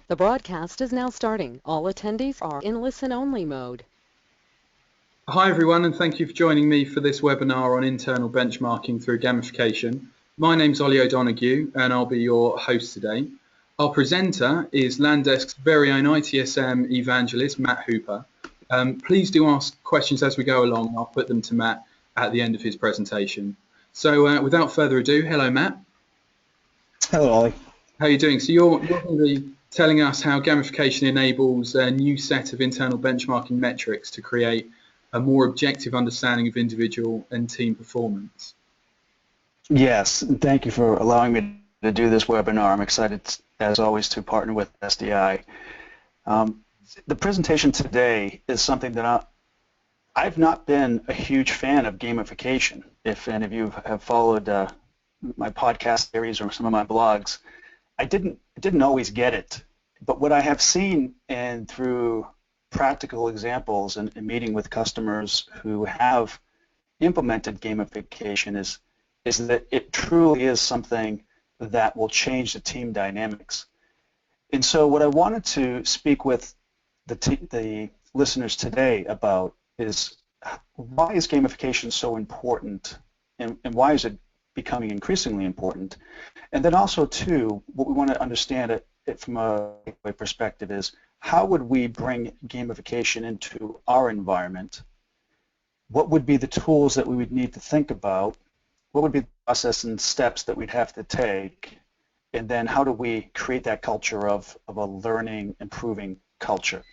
The broadcast is now starting. All attendees are in listen-only mode. Hi everyone, and thank you for joining me for this webinar on internal benchmarking through gamification. My name's Ollie O'Donoghue and I'll be your host today. Our presenter is Landesk's very own ITSM Evangelist Matt Hooper. Please do ask questions as we go along and I'll put them to Matt at the end of his presentation. So without further ado, hello Matt. Hello Ollie. How are you doing? So you're going to be telling us how gamification enables a new set of internal benchmarking metrics to create a more objective understanding of individual and team performance. Yes, thank you for allowing me to do this webinar. I'm excited, as always, to partner with SDI. The presentation today is something that I've not been a huge fan of gamification. If any of you have followed my podcast series or some of my blogs, I didn't always get it. But what I have seen and through practical examples and meeting with customers who have implemented gamification is that it truly is something that will change the team dynamics. And so what I wanted to speak with the listeners today about is why is gamification so important and why is it becoming increasingly important? And then also, too, what we want to understand it from a perspective is how would we bring gamification into our environment? What would be the tools that we would need to think about? What would be the process and steps that we'd have to take? And then how do we create that culture of a learning, improving culture?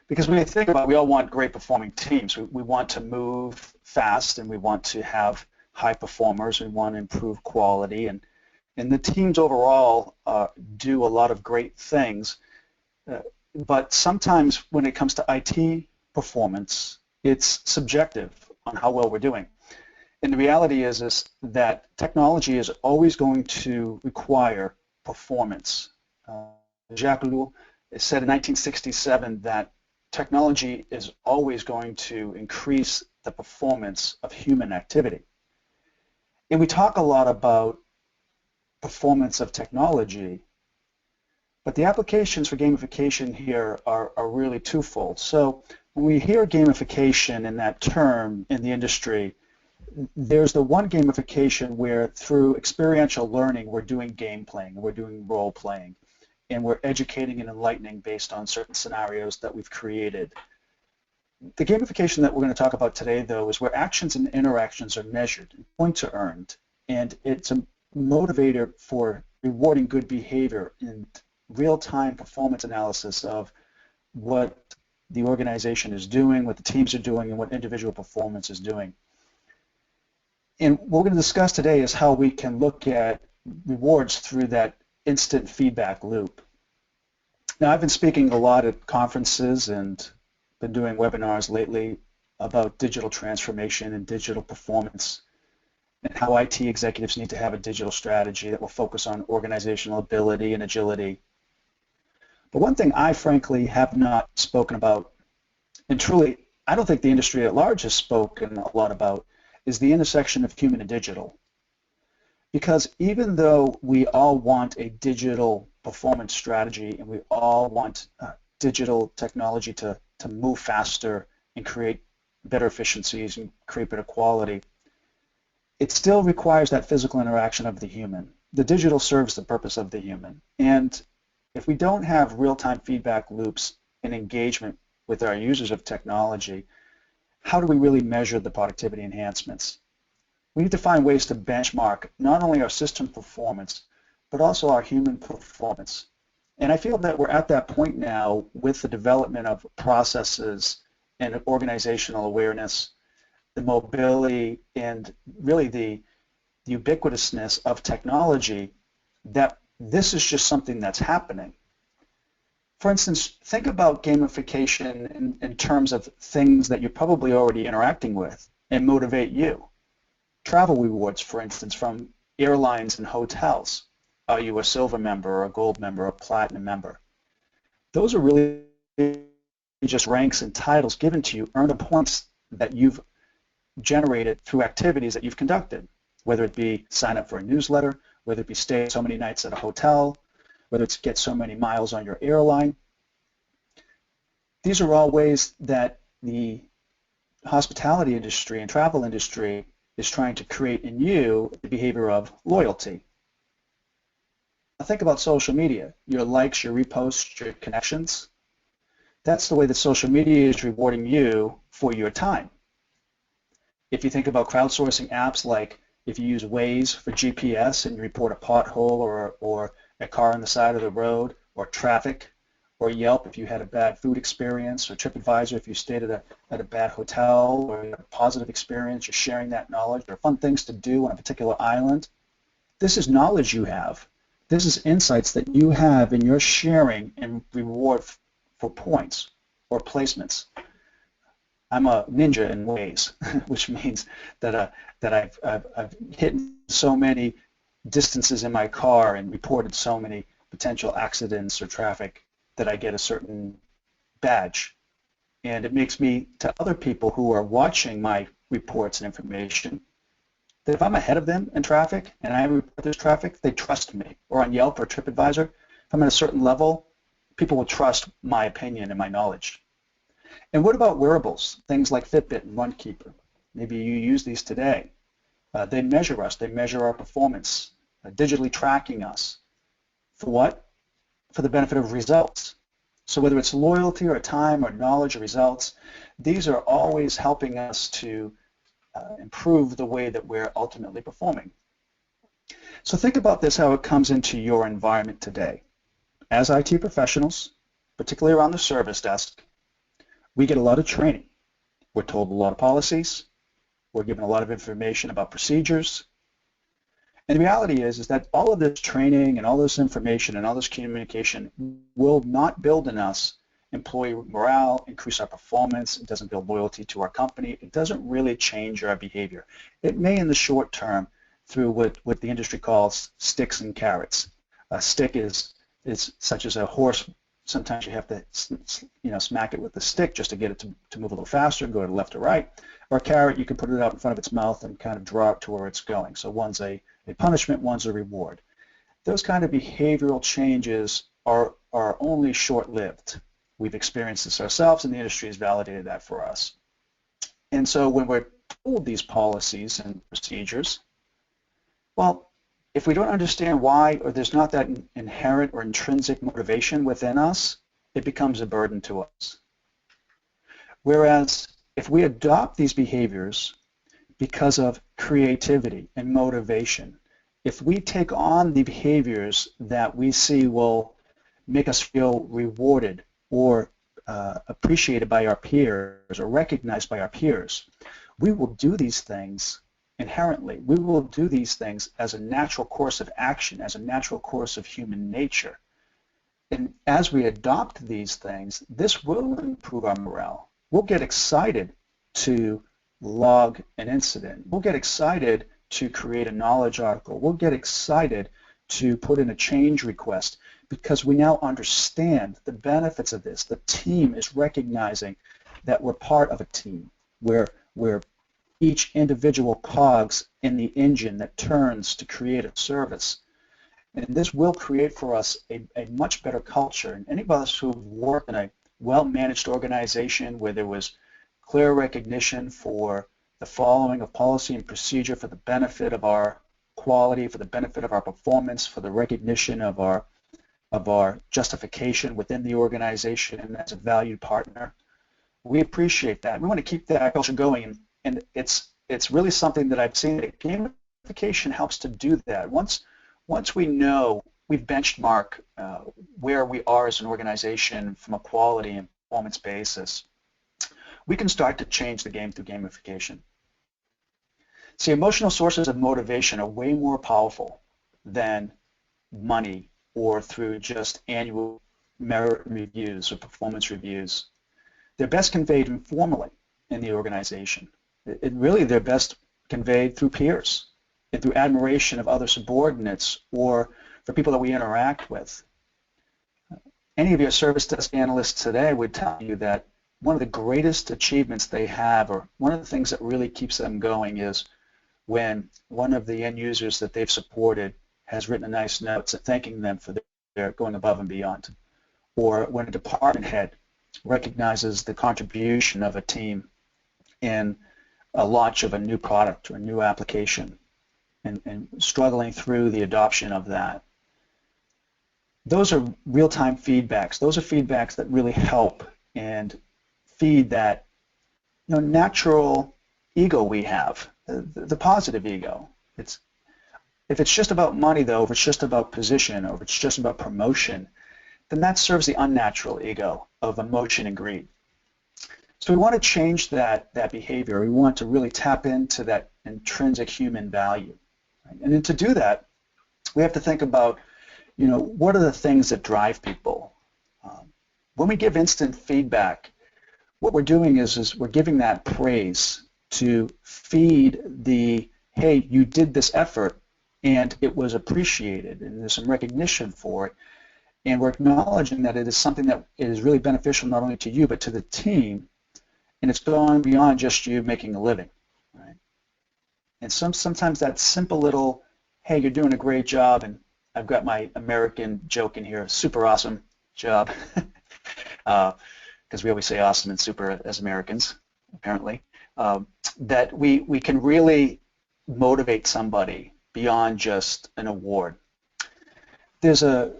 Because when you think about it, we all want great performing teams. We want to move fast and we want to have high performers. We want to improve quality. And the teams overall do a lot of great things. But sometimes when it comes to IT performance, it's subjective on how well we're doing. And the reality is that technology is always going to require performance. Jacques Ellul said in 1967 that technology is always going to increase the performance of human activity. And we talk a lot about performance of technology, but the applications for gamification here are really twofold. So when we hear gamification in that term in the industry, there's the one gamification where through experiential learning we're doing game playing, we're doing role playing, and we're educating and enlightening based on certain scenarios that we've created. The gamification that we're going to talk about today, though, is where actions and interactions are measured, points are earned, and it's a motivator for rewarding good behavior and real-time performance analysis of what the organization is doing, what the teams are doing, and what individual performance is doing. And what we're going to discuss today is how we can look at rewards through that instant feedback loop. Now, I've been speaking a lot at conferences and been doing webinars lately about digital transformation and digital performance and how IT executives need to have a digital strategy that will focus on organizational ability and agility. But one thing I frankly have not spoken about, and truly I don't think the industry at large has spoken a lot about, is the intersection of human and digital. Because even though we all want a digital performance strategy and we all want digital technology to move faster and create better efficiencies and create better quality, it still requires that physical interaction of the human. The digital serves the purpose of the human. And if we don't have real-time feedback loops and engagement with our users of technology, how do we really measure the productivity enhancements? We need to find ways to benchmark not only our system performance, but also our human performance. And I feel that we're at that point now with the development of processes and organizational awareness, the mobility, and really the ubiquitousness of technology, that this is just something that's happening. For instance, think about gamification in terms of things that you're probably already interacting with and motivate you. Travel rewards, for instance, from airlines and hotels. Are you a silver member or a gold member or a platinum member? Those are really just ranks and titles given to you, earned points that you've generated through activities that you've conducted, whether it be sign up for a newsletter, whether it be stay so many nights at a hotel, whether it's get so many miles on your airline. These are all ways that the hospitality industry and travel industry is trying to create in you the behavior of loyalty. Now think about social media, your likes, your reposts, your connections. That's the way that social media is rewarding you for your time. If you think about crowdsourcing apps, like if you use Waze for GPS and you report a pothole or a car on the side of the road, or traffic, or Yelp if you had a bad food experience, or TripAdvisor if you stayed at a bad hotel or you had a positive experience, you're sharing that knowledge, or fun things to do on a particular island. This is knowledge you have. This is insights that you have and you're sharing in reward for points or placements. I'm a ninja in Waze, which means that I've hit so many distances in my car and reported so many potential accidents or traffic that I get a certain badge. And it makes me, to other people who are watching my reports and information, that if I'm ahead of them in traffic and I report this traffic, they trust me. Or on Yelp or TripAdvisor, if I'm at a certain level, people will trust my opinion and my knowledge. And what about wearables, things like Fitbit and Runkeeper? Maybe you use these today. They measure us. They measure our performance, digitally tracking us. For what? For the benefit of results. So whether it's loyalty or time or knowledge or results, these are always helping us to improve the way that we're ultimately performing. So think about this, how it comes into your environment today. As IT professionals, particularly around the service desk, we get a lot of training. We're told a lot of policies. We're given a lot of information about procedures. And the reality is that all of this training and all this information and all this communication will not build in us employee morale, increase our performance. It doesn't build loyalty to our company. It doesn't really change our behavior. It may in the short term through what the industry calls sticks and carrots. A stick is such as a horse. Sometimes you have to smack it with the stick just to get it to move a little faster, go to the left or right. Or a carrot, you can put it out in front of its mouth and kind of draw it to where it's going. So one's a punishment, one's a reward. Those kind of behavioral changes are only short-lived. We've experienced this ourselves, and the industry has validated that for us. And so when we're told these policies and procedures, well, if we don't understand why, or there's not that inherent or intrinsic motivation within us, it becomes a burden to us. Whereas if we adopt these behaviors because of creativity and motivation, if we take on the behaviors that we see will make us feel rewarded or appreciated by our peers or recognized by our peers, we will do these things inherently. We will do these things as a natural course of action, as a natural course of human nature. And as we adopt these things, this will improve our morale. We'll get excited to log an incident. We'll get excited to create a knowledge article. We'll get excited to put in a change request because we now understand the benefits of this. The team is recognizing that we're part of a team where we're each individual cogs in the engine that turns to create a service. And this will create for us a much better culture. And any of us who've worked in a well-managed organization where there was clear recognition for the following of policy and procedure for the benefit of our quality, for the benefit of our performance, for the recognition of our justification within the organization and as a valued partner, we appreciate that. We want to keep that culture going. And it's really something that I've seen that gamification helps to do that. Once we know we've benchmarked where we are as an organization from a quality and performance basis, we can start to change the game through gamification. See, emotional sources of motivation are way more powerful than money or through just annual merit reviews or performance reviews. They're best conveyed informally in the organization. They're best conveyed through peers and through admiration of other subordinates or for people that we interact with. Any of your service desk analysts today would tell you that one of the greatest achievements they have, or one of the things that really keeps them going, is when one of the end users that they've supported has written a nice note thanking them for they're going above and beyond, or when a department head recognizes the contribution of a team in a launch of a new product or a new application and struggling through the adoption of that. Those are real-time feedbacks. Those are feedbacks that really help and feed that natural ego we have, the positive ego. If it's just about money, though, if it's just about position, or if it's just about promotion, then that serves the unnatural ego of emotion and greed. So we want to change that behavior. We want to really tap into that intrinsic human value. Right? And then to do that, we have to think about, what are the things that drive people? When we give instant feedback, what we're doing is we're giving that praise to feed the, hey, you did this effort and it was appreciated and there's some recognition for it. And we're acknowledging that it is something that is really beneficial not only to you but to the team, and it's going beyond just you making a living. Right? And sometimes that simple little, hey, you're doing a great job, and I've got my American joke in here, super awesome job, because we always say awesome and super as Americans, apparently, that we can really motivate somebody beyond just an award. There's a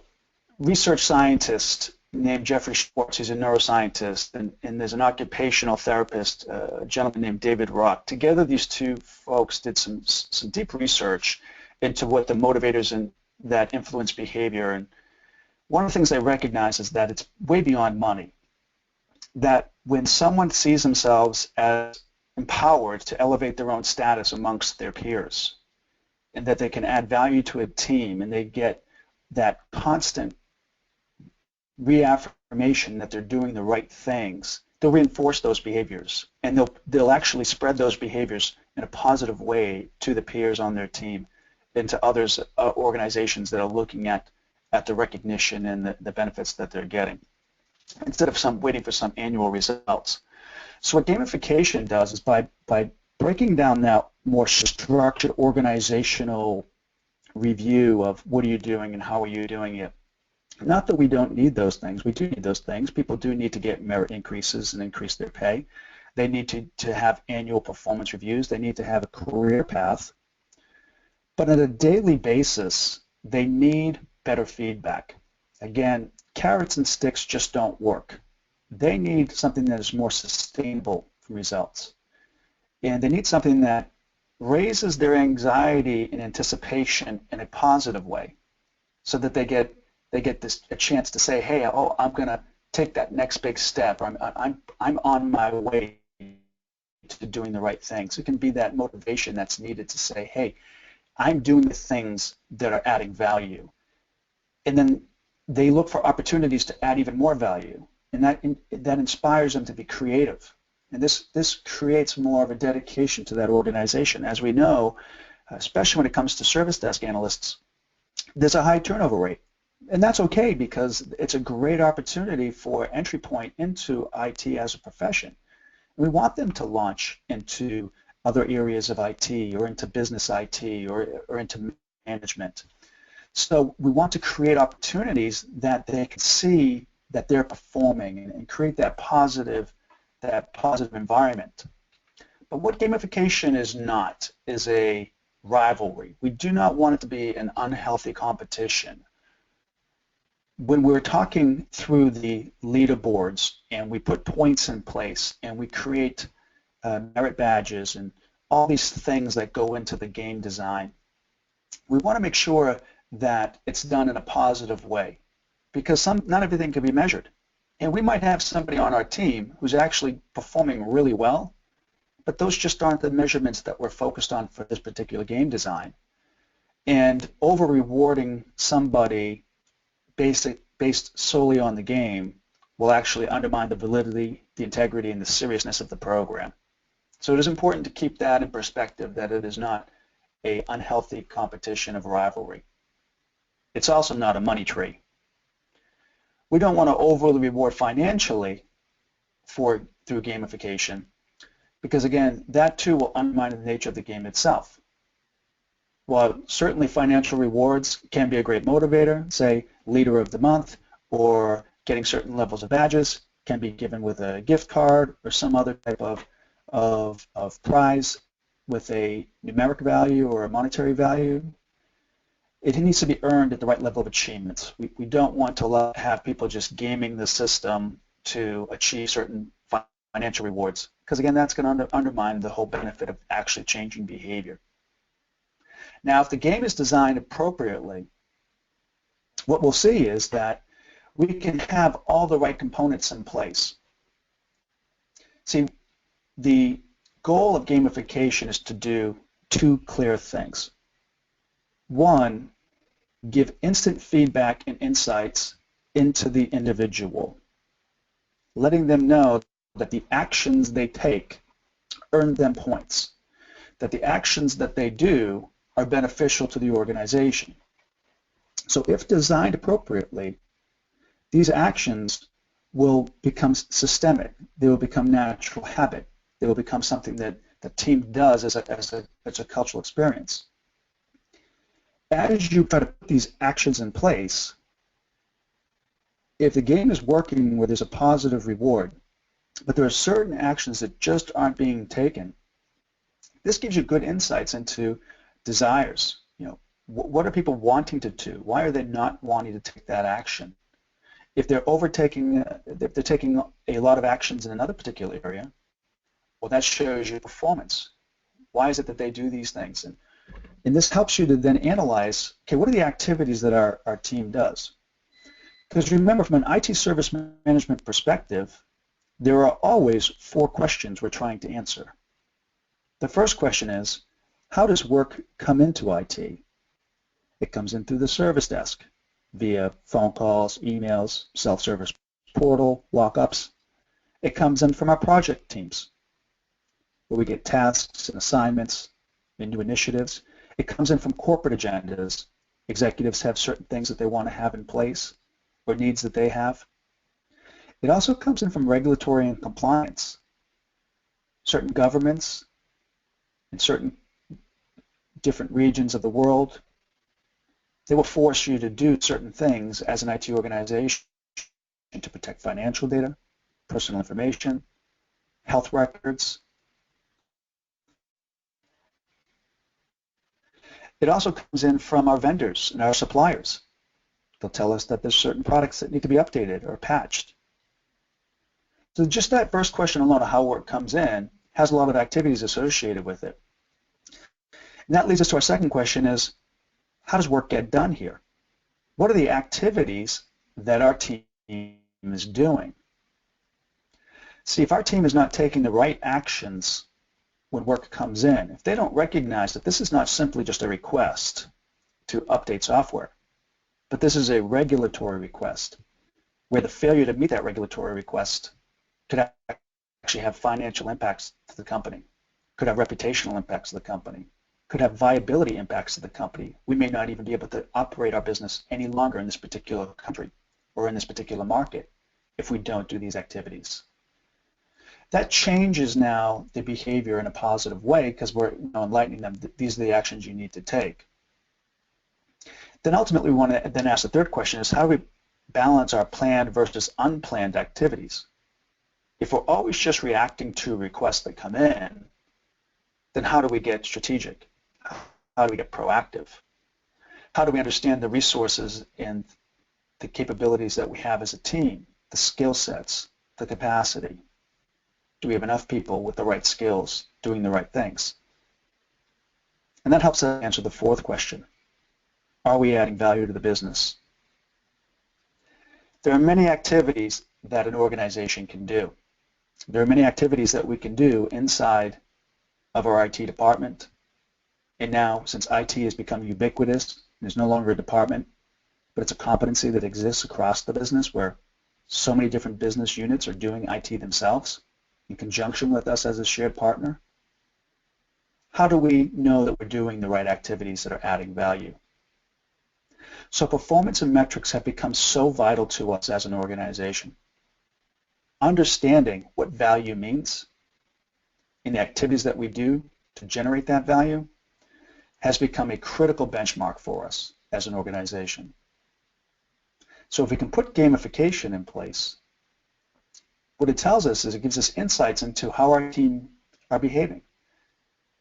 research scientist named Jeffrey Schwartz. He's a neuroscientist, and there's an occupational therapist, a gentleman named David Rock. Together, these two folks did some deep research into what the motivators and that influence behavior. And one of the things they recognize is that it's way beyond money. That when someone sees themselves as empowered to elevate their own status amongst their peers, and that they can add value to a team, and they get that constant reaffirmation that they're doing the right things, they'll reinforce those behaviors, and they'll actually spread those behaviors in a positive way to the peers on their team and to others, organizations that are looking at the recognition and the benefits that they're getting, instead of waiting for some annual results. So what gamification does is by breaking down that more structured organizational review of what are you doing and how are you doing it. Not that we don't need those things. We do need those things. People do need to get merit increases and increase their pay. They need to have annual performance reviews. They need to have a career path. But on a daily basis, they need better feedback. Again, carrots and sticks just don't work. They need something that is more sustainable results. And they need something that raises their anxiety and anticipation in a positive way, so that they get a chance to say, hey, I'm going to take that next big step. I'm on my way to doing the right thing. So it can be that motivation that's needed to say, hey, I'm doing the things that are adding value. And then they look for opportunities to add even more value, and that inspires them to be creative. And this creates more of a dedication to that organization. As we know, especially when it comes to service desk analysts, there's a high turnover rate. And that's okay, because it's a great opportunity for entry point into IT as a profession. And we want them to launch into other areas of IT, or into business IT, or into management. So we want to create opportunities that they can see that they're performing, and create that positive environment. But what gamification is not is a rivalry. We do not want it to be an unhealthy competition. When we're talking through the leaderboards and we put points in place and we create merit badges and all these things that go into the game design, we want to make sure that it's done in a positive way, because not everything can be measured. And we might have somebody on our team who's actually performing really well, but those just aren't the measurements that we're focused on for this particular game design. And over-rewarding somebody based solely on the game will actually undermine the validity, the integrity, and the seriousness of the program. So it is important to keep that in perspective, that it is not an unhealthy competition of rivalry. It's also not a money tree. We don't want to overly reward financially through gamification, because again, that too will undermine the nature of the game itself. while certainly financial rewards can be a great motivator, say leader of the month or getting certain levels of badges can be given with a gift card or some other type of prize with a numeric value or a monetary value, it needs to be earned at the right level of achievement. We don't want to have people just gaming the system to achieve certain financial rewards, because again, that's going to undermine the whole benefit of actually changing behavior. Now, if the game is designed appropriately, what we'll see is that we can have all the right components in place. See, the goal of gamification is to do two clear things. One, give instant feedback and insights into the individual, letting them know that the actions they take earn them points, that the actions that they do are beneficial to the organization. So if designed appropriately, these actions will become systemic. They will become natural habit. They will become something that the team does as a cultural experience. As you try to put these actions in place, if the game is working where there's a positive reward, but there are certain actions that just aren't being taken, this gives you good insights into desires. What are people wanting to do? Why are they not wanting to take that action? If they're taking a lot of actions in another particular area, well, that shows you performance. Why is it that they do these things? And this helps you to then analyze, okay, what are the activities that our team does? Because remember, from an IT service management perspective, there are always 4 questions we're trying to answer. The first question is, how does work come into IT? It comes in through the service desk via phone calls, emails, self-service portal, walk-ups. It comes in from our project teams, where we get tasks and assignments and new initiatives. It comes in from corporate agendas. Executives have certain things that they want to have in place or needs that they have. It also comes in from regulatory and compliance. Certain governments in certain different regions of the world, they will force you to do certain things as an IT organization to protect financial data, personal information, health records. It also comes in from our vendors and our suppliers. They'll tell us that there's certain products that need to be updated or patched. So just that first question alone of how work comes in has a lot of activities associated with it. And that leads us to our second question is, how does work get done here? What are the activities that our team is doing? See, if our team is not taking the right actions when work comes in, if they don't recognize that this is not simply just a request to update software, but this is a regulatory request, where the failure to meet that regulatory request could actually have financial impacts to the company, could have reputational impacts to the company, could have viability impacts to the company. We may not even be able to operate our business any longer in this particular country or in this particular market if we don't do these activities. That changes now the behavior in a positive way because we're enlightening them that these are the actions you need to take. Then ultimately we want to then ask the third question is, how do we balance our planned versus unplanned activities? If we're always just reacting to requests that come in, then how do we get strategic? How do we get proactive? How do we understand the resources and the capabilities that we have as a team, the skill sets, the capacity? Do we have enough people with the right skills doing the right things? And that helps us answer the fourth question. Are we adding value to the business? There are many activities that an organization can do. There are many activities that we can do inside of our IT department. And now, since IT has become ubiquitous, there's no longer a department, but it's a competency that exists across the business where so many different business units are doing IT themselves in conjunction with us as a shared partner. How do we know that we're doing the right activities that are adding value? So performance and metrics have become so vital to us as an organization. Understanding what value means in the activities that we do to generate that value has become a critical benchmark for us as an organization. So if we can put gamification in place, what it tells us is it gives us insights into how our team are behaving.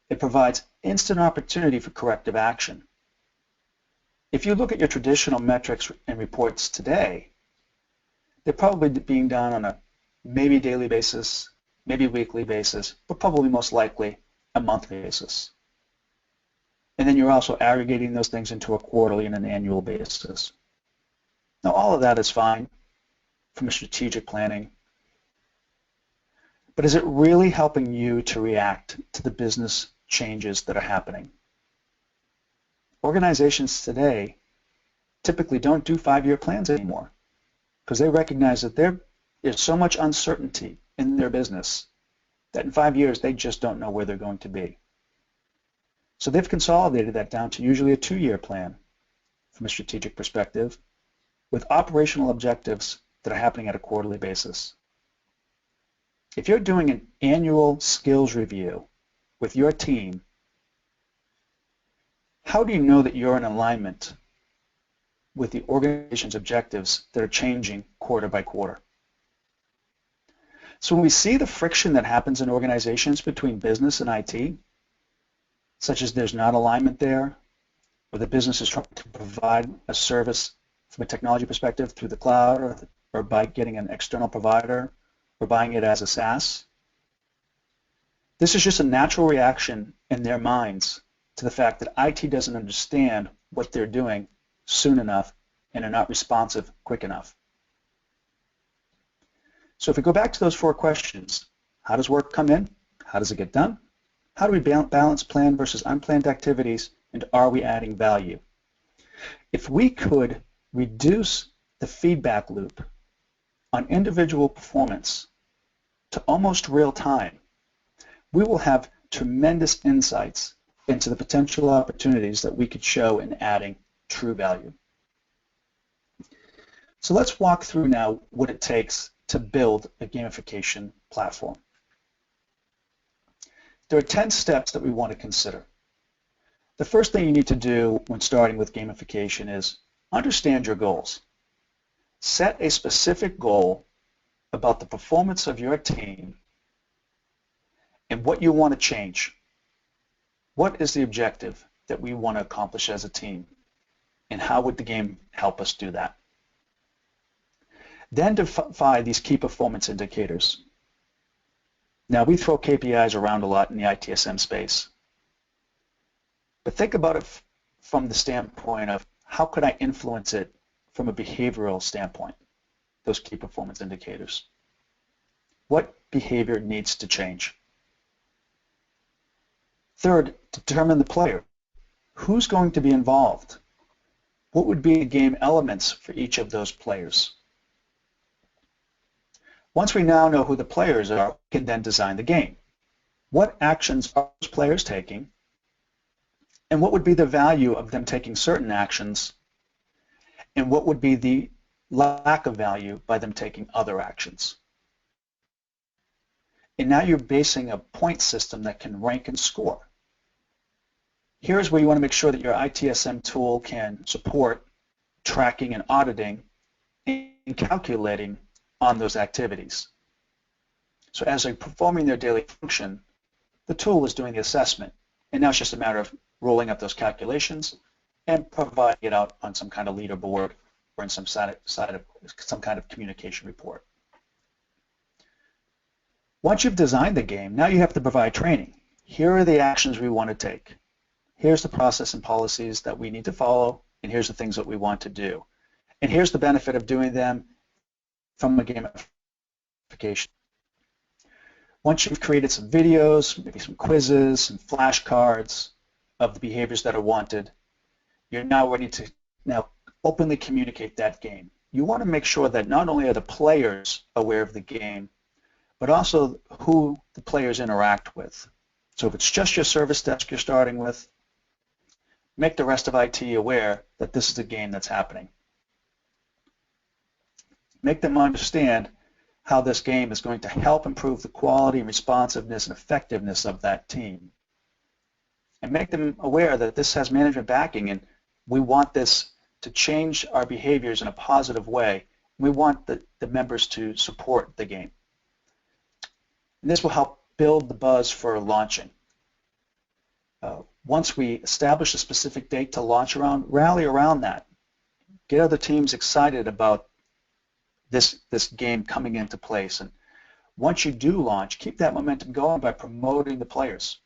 It provides instant opportunity for corrective action. If you look at your traditional metrics and reports today, they're probably being done on a maybe daily basis, maybe weekly basis, but probably most likely a monthly basis. And then you're also aggregating those things into a quarterly and an annual basis. Now, all of that is fine from a strategic planning, but is it really helping you to react to the business changes that are happening? Organizations today typically don't do 5-year plans anymore because they recognize that there's so much uncertainty in their business that in 5 years they just don't know where they're going to be. So they've consolidated that down to usually a 2-year plan from a strategic perspective with operational objectives that are happening at a quarterly basis. If you're doing an annual skills review with your team, how do you know that you're in alignment with the organization's objectives that are changing quarter by quarter? So when we see the friction that happens in organizations between business and IT, such as there's not alignment there, or the business is trying to provide a service from a technology perspective through the cloud or by getting an external provider or buying it as a SaaS, this is just a natural reaction in their minds to the fact that IT doesn't understand what they're doing soon enough and are not responsive quick enough. So if we go back to those 4 questions, how does work come in? How does it get done? How do we balance planned versus unplanned activities? And are we adding value? If we could reduce the feedback loop on individual performance to almost real time, we will have tremendous insights into the potential opportunities that we could show in adding true value. So let's walk through now what it takes to build a gamification platform. There are 10 steps that we want to consider. The first thing you need to do when starting with gamification is understand your goals. Set a specific goal about the performance of your team and what you want to change. What is the objective that we want to accomplish as a team, and how would the game help us do that? Then define these key performance indicators. Now, we throw KPIs around a lot in the ITSM space, but think about it from the standpoint of how could I influence it from a behavioral standpoint, those key performance indicators. What behavior needs to change? Third, determine the player. Who's going to be involved? What would be the game elements for each of those players? Once we now know who the players are, we can then design the game. What actions are those players taking? And what would be the value of them taking certain actions? And what would be the lack of value by them taking other actions? And now you're basing a point system that can rank and score. Here's where you want to make sure that your ITSM tool can support tracking and auditing and calculating on those activities. So as they're performing their daily function, the tool is doing the assessment, and now it's just a matter of rolling up those calculations and providing it out on some kind of leaderboard or in some kind of communication report. Once you've designed the game, now you have to provide training. Here are the actions we want to take. Here's the process and policies that we need to follow, and here's the things that we want to do. And here's the benefit of doing them from a gamification. Once you've created some videos, maybe some quizzes, some flashcards of the behaviors that are wanted, you're now ready to now openly communicate that game. You want to make sure that not only are the players aware of the game, but also who the players interact with. So if it's just your service desk you're starting with, make the rest of IT aware that this is the game that's happening. Make them understand how this game is going to help improve the quality and responsiveness and effectiveness of that team. and make them aware that this has management backing and we want this to change our behaviors in a positive way. We want the members to support the game. And this will help build the buzz for launching. Once we establish a specific date to launch around, rally around that. Get other teams excited about this game coming into place. And once you do launch, keep that momentum going by promoting the players.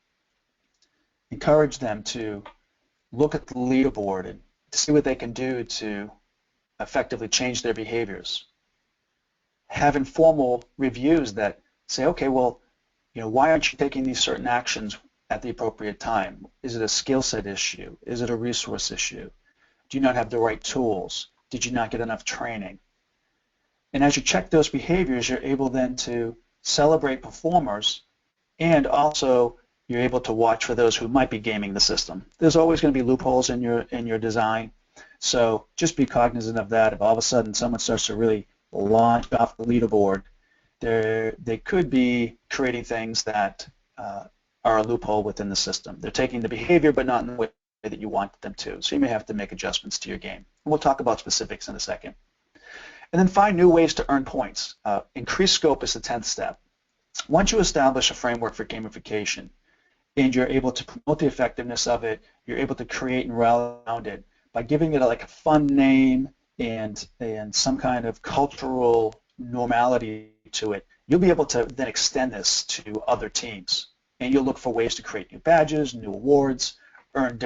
Encourage them to look at the leaderboard and to see what they can do to effectively change their behaviors. Have informal reviews that say, okay, well, why aren't you taking these certain actions at the appropriate time? Is it a skill set issue? Is it a resource issue? Do you not have the right tools? Did you not get enough training? And as you check those behaviors, you're able then to celebrate performers, and also you're able to watch for those who might be gaming the system. There's always going to be loopholes in your design, so just be cognizant of that. If all of a sudden someone starts to really launch off the leaderboard, they could be creating things that are a loophole within the system. They're taking the behavior but not in the way that you want them to. So you may have to make adjustments to your game. And we'll talk about specifics in a second. And then find new ways to earn points. Increased scope is the 10th step. Once you establish a framework for gamification and you're able to promote the effectiveness of it, you're able to create and rally around it by giving it like a fun name and some kind of cultural normality to it, you'll be able to then extend this to other teams. And you'll look for ways to create new badges, new awards, earn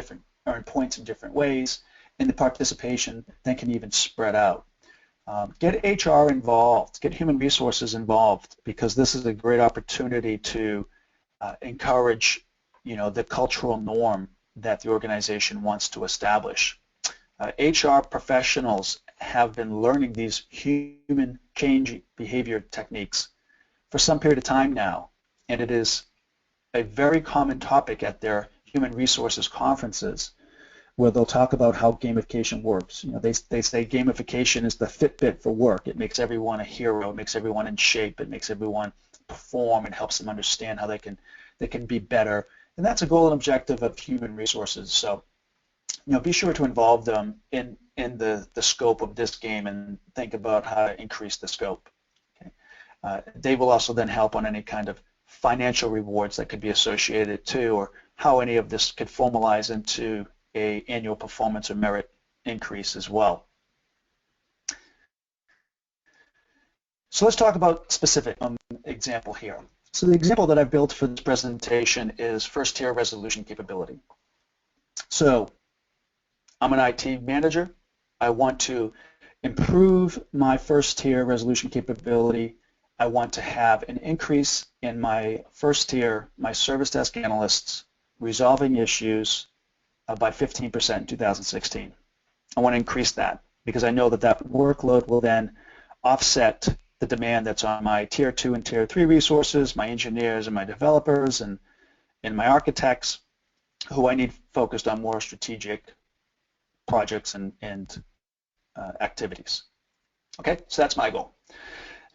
points in different ways, and the participation then can even spread out. Get HR involved, get human resources involved, because this is a great opportunity to encourage, the cultural norm that the organization wants to establish. HR professionals have been learning these human change behavior techniques for some period of time now, and it is a very common topic at their human resources conferences, where they'll talk about how gamification works. They say gamification is the Fitbit for work. It makes everyone a hero. It makes everyone in shape. It makes everyone perform and helps them understand how they can be better. And that's a goal and objective of human resources. So, be sure to involve them in the scope of this game and think about how to increase the scope. Okay? They will also then help on any kind of financial rewards that could be associated to, or how any of this could formalize into an annual performance or merit increase as well. So let's talk about specific example here. So the example that I've built for this presentation is first tier resolution capability. So I'm an IT manager. I want to improve my first tier resolution capability. I want to have an increase in my first tier, my service desk analysts resolving issues by 15% in 2016. I want to increase that because I know that workload will then offset the demand that's on my tier 2 and tier 3 resources, my engineers and my developers and my architects, who I need focused on more strategic projects and activities. Okay, so that's my goal.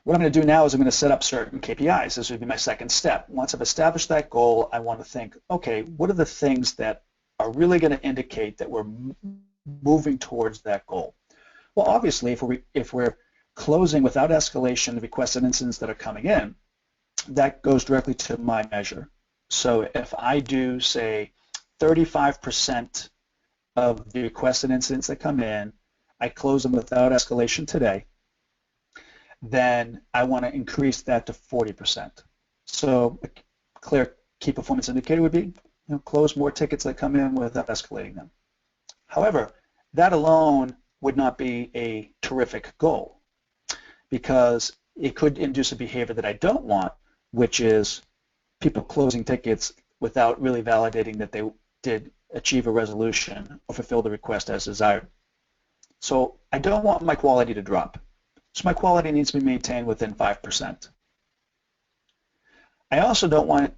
What I'm going to do now is I'm going to set up certain KPIs. This would be my second step. Once I've established that goal, I want to think, okay, what are the things that are really going to indicate that we're moving towards that goal? Well, obviously, if we're closing without escalation the requested incidents that are coming in, that goes directly to my measure. So if I do, say, 35% of the requested incidents that come in, I close them without escalation today, then I want to increase that to 40%. So a clear key performance indicator would be, close more tickets that come in without escalating them. However, that alone would not be a terrific goal, because it could induce a behavior that I don't want, which is people closing tickets without really validating that they did achieve a resolution or fulfill the request as desired. So I don't want my quality to drop. So my quality needs to be maintained within 5%. I also don't want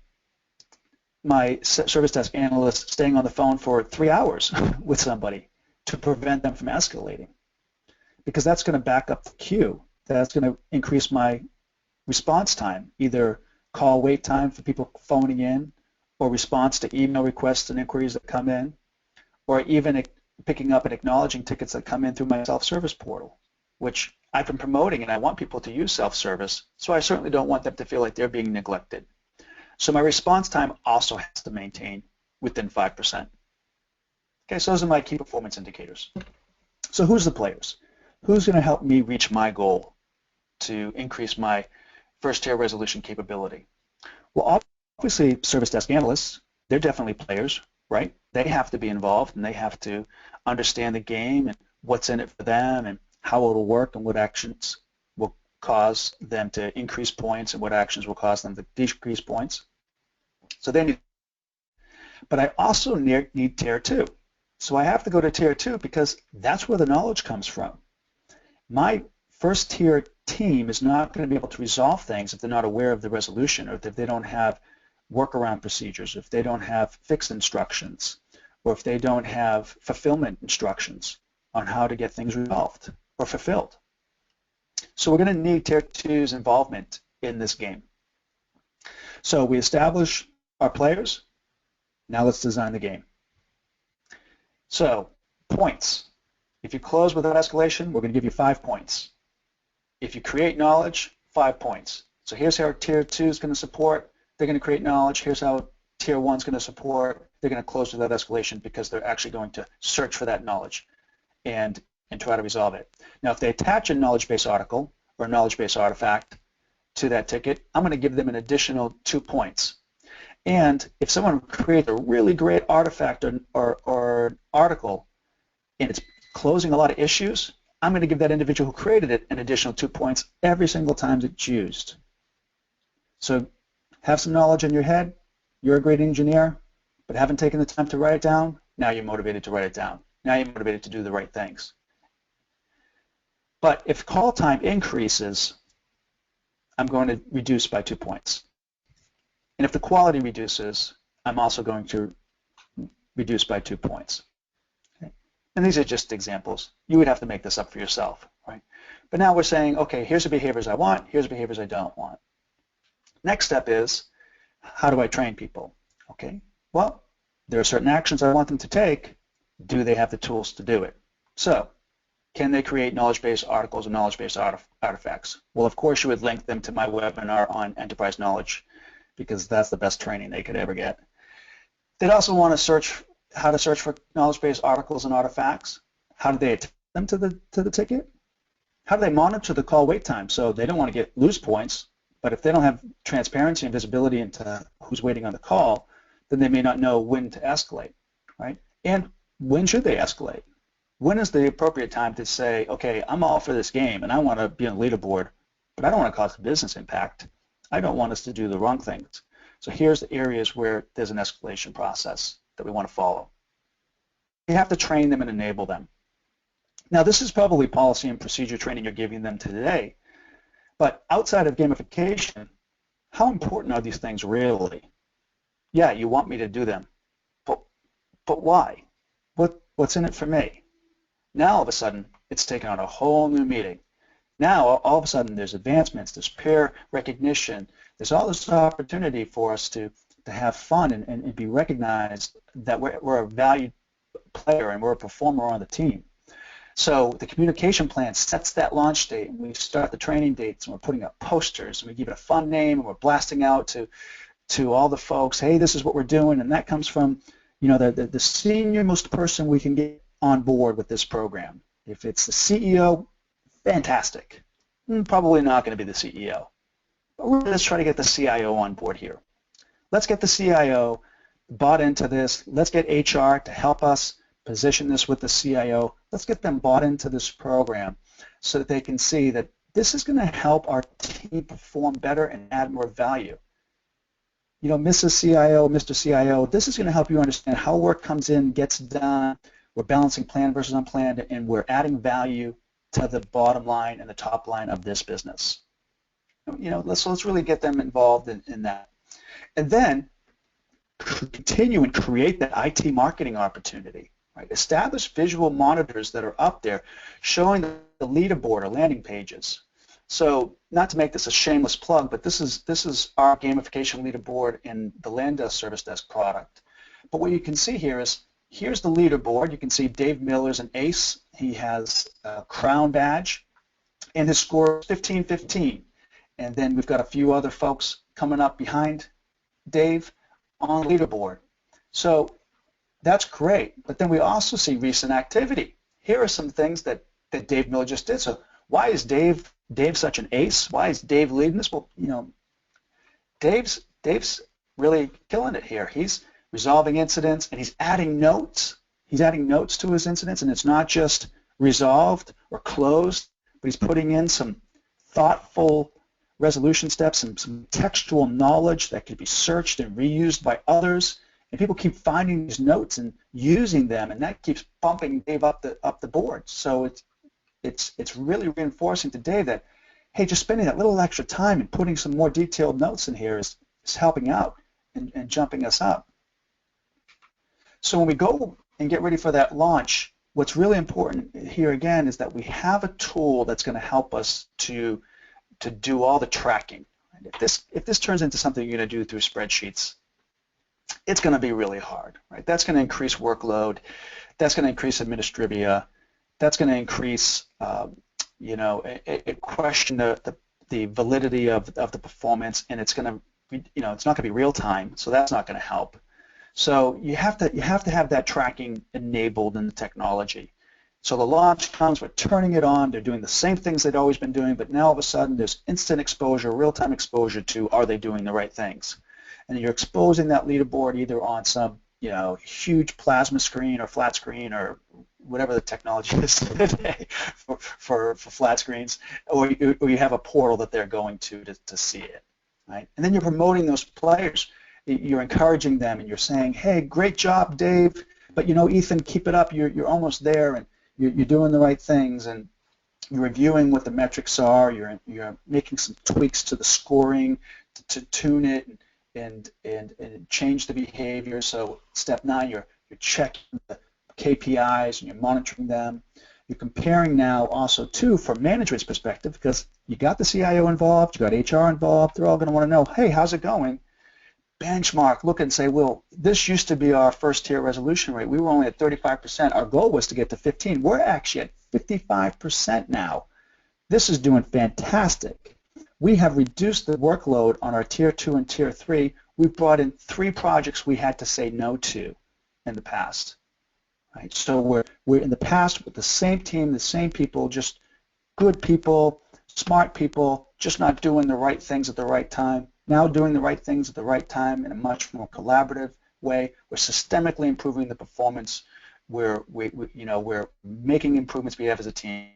my service desk analyst staying on the phone for 3 hours with somebody to prevent them from escalating, because that's going to back up the queue. That's going to increase my response time, either call wait time for people phoning in or response to email requests and inquiries that come in, or even picking up and acknowledging tickets that come in through my self-service portal, which I've been promoting, and I want people to use self-service, so I certainly don't want them to feel like they're being neglected. So my response time also has to maintain within 5%. Okay, so those are my key performance indicators. So who's the players? Who's going to help me reach my goal to increase my first-tier resolution capability? Well, obviously, service desk analysts, they're definitely players, right? They have to be involved, and they have to understand the game and what's in it for them and how it will work and what actions will cause them to increase points and what actions will cause them to decrease points. So they need, but I also need tier 2. So I have to go to tier 2 because that's where the knowledge comes from. My first tier team is not going to be able to resolve things if they're not aware of the resolution, or if they don't have workaround procedures, if they don't have fixed instructions, or if they don't have fulfillment instructions on how to get things resolved or fulfilled. So we're going to need tier 2's involvement in this game. So we establish our players. Now let's design the game. So points. If you close without escalation, we're going to give you 5 points. If you create knowledge, 5 points. So here's how tier 2 is going to support. They're going to create knowledge. Here's how tier 1 is going to support. They're going to close without escalation because they're actually going to search for that knowledge and try to resolve it. Now, if they attach a knowledge-based article or a knowledge-based artifact to that ticket, I'm going to give them an additional 2 points. And if someone creates a really great artifact or article and it's closing a lot of issues, I'm going to give that individual who created it an additional 2 points every single time it's used. So have some knowledge in your head. You're a great engineer, but haven't taken the time to write it down. Now you're motivated to write it down. Now you're motivated to do the right things. But if call time increases, I'm going to reduce by 2 points. And if the quality reduces, I'm also going to reduce by 2 points. Okay? And these are just examples. You would have to make this up for yourself, right? But now we're saying, okay, here's the behaviors I want, here's the behaviors I don't want. Next step is, how do I train people? Okay, well, there are certain actions I want them to take. Do they have the tools to do it? So, can they create knowledge-based articles and knowledge-based artifacts? Well, of course, you would link them to my webinar on enterprise knowledge, because that's the best training they could ever get. They'd also want to search how to search for knowledge-based articles and artifacts. How do they attach them to the ticket? How do they monitor the call wait time? So they don't want to lose points, but if they don't have transparency and visibility into who's waiting on the call, then they may not know when to escalate, right? And when should they escalate? When is the appropriate time to say, okay, I'm all for this game and I want to be on the leaderboard, but I don't want to cause a business impact. I don't want us to do the wrong things. So here's the areas where there's an escalation process that we want to follow. You have to train them and enable them. Now, this is probably policy and procedure training you're giving them today, but outside of gamification, how important are these things really? Yeah, you want me to do them, but why? What's in it for me? Now, all of a sudden, it's taken on a whole new meaning. Now, all of a sudden, there's advancements, there's peer recognition, there's all this opportunity for us to have fun and be recognized that we're a valued player and we're a performer on the team. So the communication plan sets that launch date, and we start the training dates, and we're putting up posters, and we give it a fun name, and we're blasting out to all the folks, hey, this is what we're doing, and that comes from, you know, the senior most person we can get on board with this program. If it's the CEO, fantastic. Probably not going to be the CEO. But let's try to get the CIO on board here. Let's get the CIO bought into this. Let's get HR to help us position this with the CIO. Let's get them bought into this program so that they can see that this is going to help our team perform better and add more value. You know, Mrs. CIO, Mr. CIO, this is going to help you understand how work comes in, gets done. We're balancing planned versus unplanned, and we're adding value to the bottom line and the top line of this business. You know, let's really get them involved in that. And then continue and create that IT marketing opportunity. Right? Establish visual monitors that are up there showing the leaderboard or landing pages So not to make this a shameless plug, but this is our gamification leaderboard in the Landesk Service Desk product. But what you can see here is, here's the leaderboard. You can see Dave Miller's an ace. He has a crown badge, and his score is 15-15. And then we've got a few other folks coming up behind Dave on leaderboard. So that's great. But then we also see recent activity. Here are some things that Dave Miller just did. So why is Dave such an ace? Why is Dave leading this? Well, you know, Dave's really killing it here. He's resolving incidents, and he's adding notes. He's adding notes to his incidents, and it's not just resolved or closed, but he's putting in some thoughtful resolution steps and some textual knowledge that could be searched and reused by others. And people keep finding these notes and using them, and that keeps bumping Dave up the board. So it's really reinforcing to Dave that, hey, just spending that little extra time and putting some more detailed notes in here is helping out and jumping us up. So when we go and get ready for that launch, what's really important here again is that we have a tool that's going to help us to do all the tracking. And if this turns into something you're going to do through spreadsheets, it's going to be really hard, right? That's going to increase workload. That's going to increase administrivia. That's going to increase, question the validity of the performance, and it's going to, it's not going to be real time, so that's not going to help. So you have to have that tracking enabled in the technology. So the launch comes, we're turning it on, they're doing the same things they'd always been doing, but now all of a sudden there's instant exposure, real-time exposure to, are they doing the right things? And you're exposing that leaderboard either on some huge plasma screen or flat screen or whatever the technology is today for flat screens, or you have a portal that they're going to see it, right? And then you're promoting those players. You're encouraging them, and you're saying, hey, great job, Dave, but Ethan, keep it up. You're almost there, and you're doing the right things, and you're reviewing what the metrics are. You're making some tweaks to the scoring to tune it and change the behavior. So step 9, you're checking the KPIs and you're monitoring them. You're comparing now also too from management's perspective, because you got the CIO involved, you got HR involved. They're all going to want to know, hey, how's it going? Benchmark, look and say, well, this used to be our first tier resolution rate. We were only at 35%. Our goal was to get to 15. We're actually at 55% now. This is doing fantastic. We have reduced the workload on our tier 2 and tier 3. We've brought in 3 projects we had to say no to in the past. Right? So we're in the past with the same team, the same people, just good people, smart people, just not doing the right things at the right time. Now doing the right things at the right time in a much more collaborative way. We're systemically improving the performance. We're making improvements we have as a team.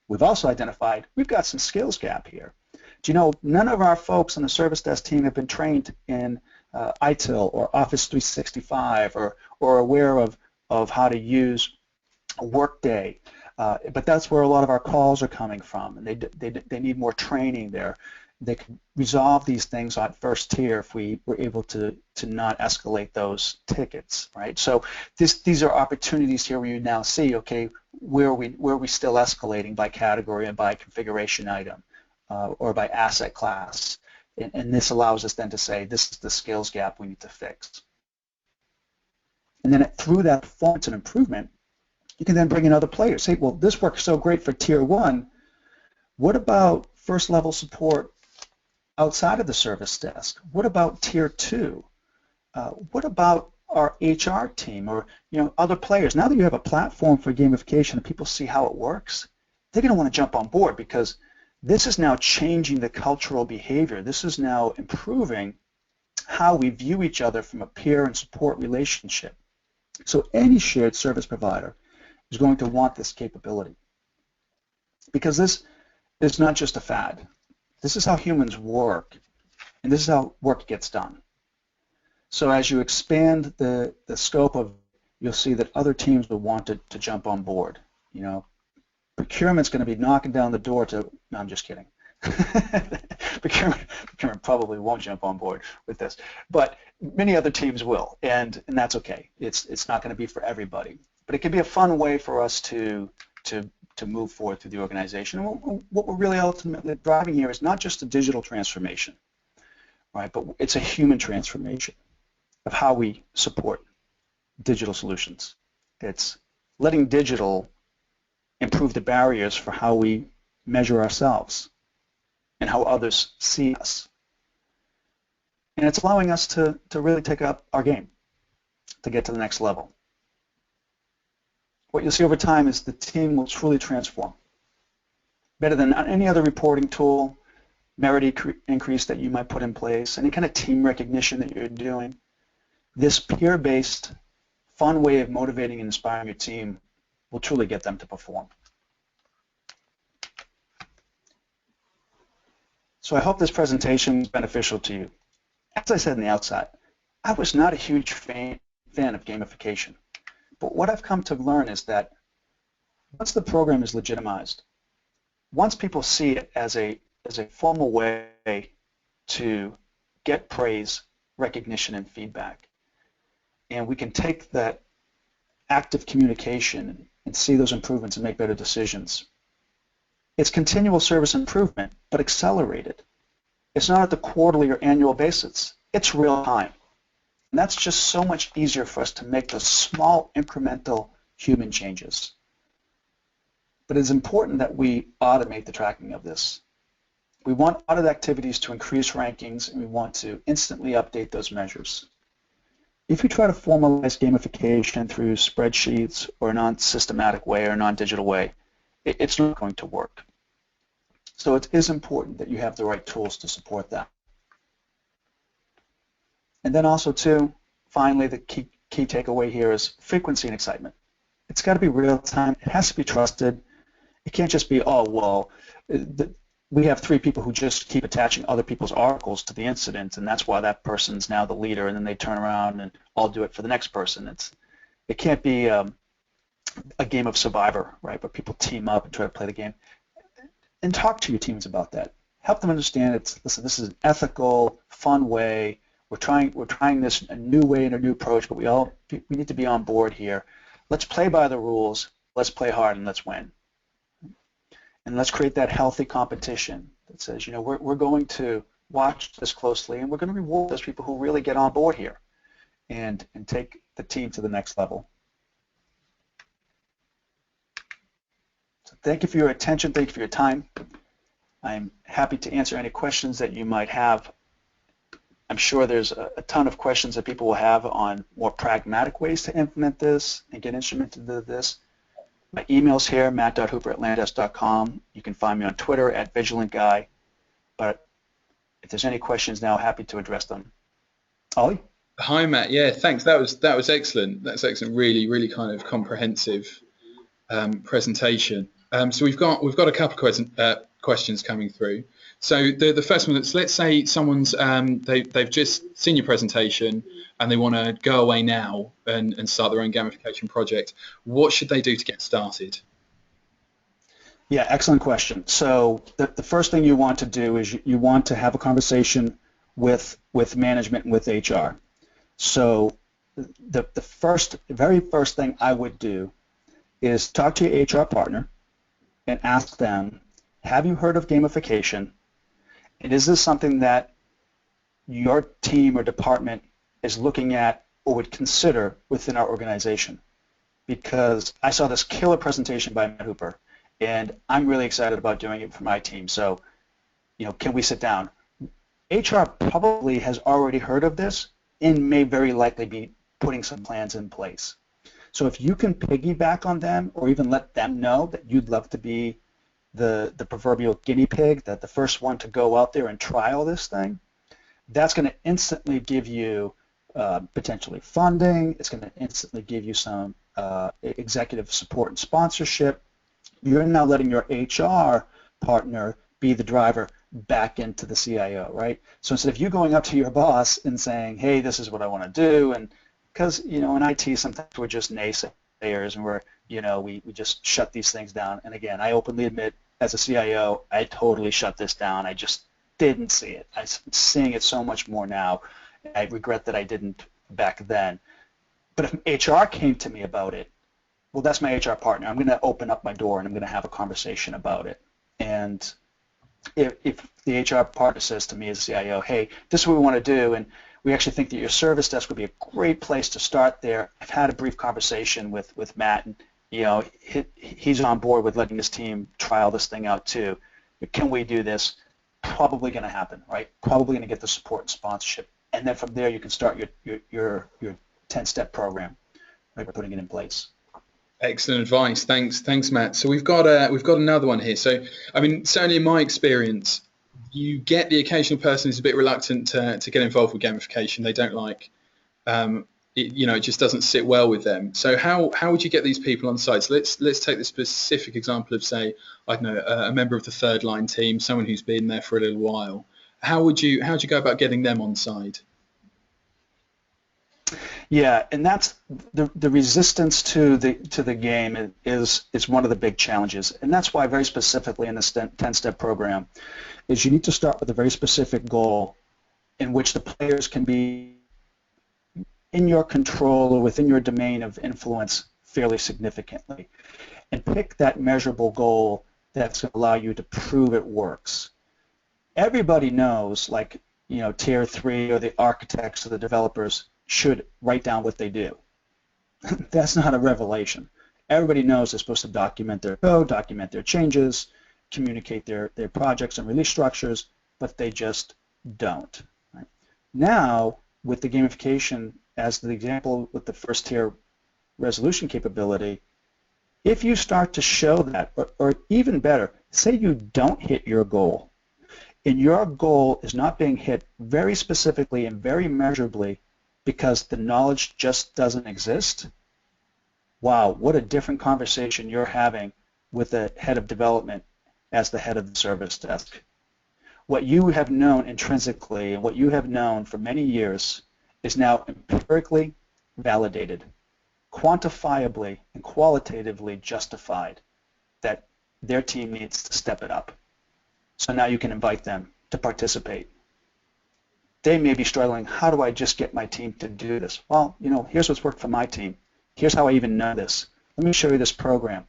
We've also identified we've got some skills gap here. Do you know none of our folks on the service desk team have been trained in ITIL or Office 365 or aware of how to use Workday. But that's where a lot of our calls are coming from, and they need more training there. They can resolve these things on first tier if we were able to not escalate those tickets, right? So these are opportunities here where you now see, okay, where are we still escalating by category and by configuration item or by asset class, and this allows us then to say this is the skills gap we need to fix. And then through that performance and improvement, you can then bring in other players. Say, well, this works so great for tier 1. What about first level support outside of the service desk? What about tier 2? What about our HR team or other players? Now that you have a platform for gamification and people see how it works, they're going to want to jump on board, because this is now changing the cultural behavior. This is now improving how we view each other from a peer and support relationship. So any shared service provider is going to want this capability, because this is not just a fad. This is how humans work, and this is how work gets done. So as you expand the scope of, you'll see that other teams will want to jump on board. Procurement's going to be knocking down the door to, no, I'm just kidding. Procurement probably won't jump on board with this, but many other teams will, and that's okay. It's not going to be for everybody, but it can be a fun way for us to to move forward through the organization. And what we're really ultimately driving here is not just a digital transformation, right, but it's a human transformation of how we support digital solutions. It's letting digital improve the barriers for how we measure ourselves and how others see us. And it's allowing us to really take up our game to get to the next level. What you'll see over time is the team will truly transform. Better than any other reporting tool, merit increase that you might put in place, any kind of team recognition that you're doing, this peer-based, fun way of motivating and inspiring your team will truly get them to perform. So I hope this presentation was beneficial to you. As I said in the outset, I was not a huge fan of gamification. But what I've come to learn is that once the program is legitimized, once people see it as a formal way to get praise, recognition, and feedback, and we can take that active communication and see those improvements and make better decisions, it's continual service improvement, but accelerated. It's not at the quarterly or annual basis. It's real time. And that's just so much easier for us to make those small incremental human changes. But it's important that we automate the tracking of this. We want audit activities to increase rankings, and we want to instantly update those measures. If you try to formalize gamification through spreadsheets or a non-systematic way or a non-digital way, it's not going to work. So it is important that you have the right tools to support that. And then also, too, finally, the key takeaway here is frequency and excitement. It's got to be real time. It has to be trusted. It can't just be, oh, well, we have 3 people who just keep attaching other people's articles to the incident, and that's why that person's now the leader, and then they turn around and I'll do it for the next person. It can't be a game of Survivor, right, where people team up and try to play the game. And talk to your teams about that. Help them understand listen, this is an ethical, fun way. We're trying this a new way and a new approach, but we need to be on board here. Let's play by the rules. Let's play hard and let's win. And let's create that healthy competition that says, we're going to watch this closely and we're going to reward those people who really get on board here and take the team to the next level. So thank you for your attention. Thank you for your time. I'm happy to answer any questions that you might have. I'm sure there's a ton of questions that people will have on more pragmatic ways to implement this and get instrumented into this. My email's here, matt.hooper@landesk.com. You can find me on Twitter @VigilantGuy. But if there's any questions now, happy to address them. Ollie? Hi, Matt. Yeah, thanks. That was excellent. That's excellent. Really, really kind of comprehensive presentation. So we've got a couple of questions coming through. So the first one is, let's say someone's they've just seen your presentation and they want to go away now and start their own gamification project. What should they do to get started? Yeah, excellent question. So the first thing you want to do is you want to have a conversation with management and with HR. So the very first thing I would do is talk to your HR partner and ask them, have you heard of gamification? And is this something that your team or department is looking at or would consider within our organization? Because I saw this killer presentation by Matt Hooper, and I'm really excited about doing it for my team. So, can we sit down? HR probably has already heard of this and may very likely be putting some plans in place. So if you can piggyback on them or even let them know that you'd love to be the proverbial guinea pig, that the first one to go out there and trial this thing, that's going to instantly give you potentially funding. It's going to instantly give you some executive support and sponsorship. You're now letting your HR partner be the driver back into the CIO, right? So instead of you going up to your boss and saying, hey, this is what I want to do, and because, in IT sometimes we're just naysayers and we just shut these things down. And again, I openly admit, as a CIO, I totally shut this down. I just didn't see it. I'm seeing it so much more now. I regret that I didn't back then. But if HR came to me about it, well, that's my HR partner. I'm going to open up my door and I'm going to have a conversation about it. And if the HR partner says to me as CIO, hey, this is what we want to do, and we actually think that your service desk would be a great place to start there. I've had a brief conversation with Matt, and he's on board with letting his team trial this thing out too. Can we do this? Probably going to happen, right? Probably going to get the support and sponsorship, and then from there you can start your 10-step program. Right, we're putting it in place. Excellent advice. Thanks, Matt. So we've got another one here. So, I mean, certainly in my experience, you get the occasional person who's a bit reluctant to get involved with gamification. They don't like, it just doesn't sit well with them. So how would you get these people on site? So let's take the specific example of, say, I don't know, a member of the third line team, someone who's been there for a little while. How would you go about getting them on side? Yeah, and that's the resistance to the game is one of the big challenges, and that's why very specifically in the 10-step program is you need to start with a very specific goal in which the players can be in your control or within your domain of influence fairly significantly, and pick that measurable goal that's going to allow you to prove it works. Everybody knows, like tier 3 or the architects or the developers should write down what they do. That's not a revelation. Everybody knows they're supposed to document their code, document their changes, communicate their projects and release structures, but they just don't. Right? Now, with the gamification as the example with the first tier resolution capability, if you start to show that, or even better, say you don't hit your goal, and your goal is not being hit very specifically and very measurably because the knowledge just doesn't exist, wow, what a different conversation you're having with the head of development as the head of the service desk. What you have known intrinsically and what you have known for many years is now empirically validated, quantifiably and qualitatively justified that their team needs to step it up. So now you can invite them to participate. They may be struggling, how do I just get my team to do this? Well, here's what's worked for my team. Here's how I even know this. Let me show you this program.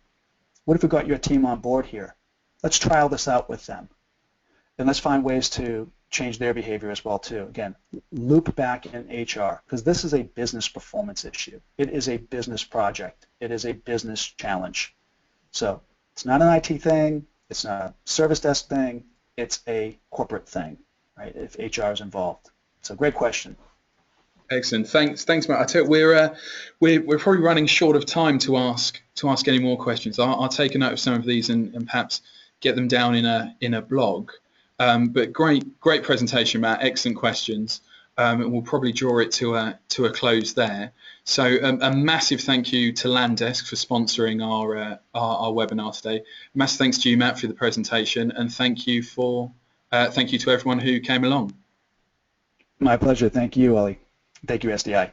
What if we got your team on board here? Let's trial this out with them. And let's find ways to change their behavior as well too. Again, loop back in HR, because this is a business performance issue. It is a business project. It is a business challenge. So it's not an IT thing. It's not a service desk thing. It's a corporate thing, right, if HR is involved. So great question. Excellent. Thanks, Matt. I tell you, we're probably running short of time to ask any more questions. I'll take a note of some of these and perhaps get them down in a blog. But great presentation, Matt. Excellent questions. And we'll probably draw it to a close there. So a massive thank you to Landesk for sponsoring our webinar today. Massive thanks to you, Matt, for the presentation, and thank you to everyone who came along. My pleasure. Thank you, Ollie. Thank you, SDI.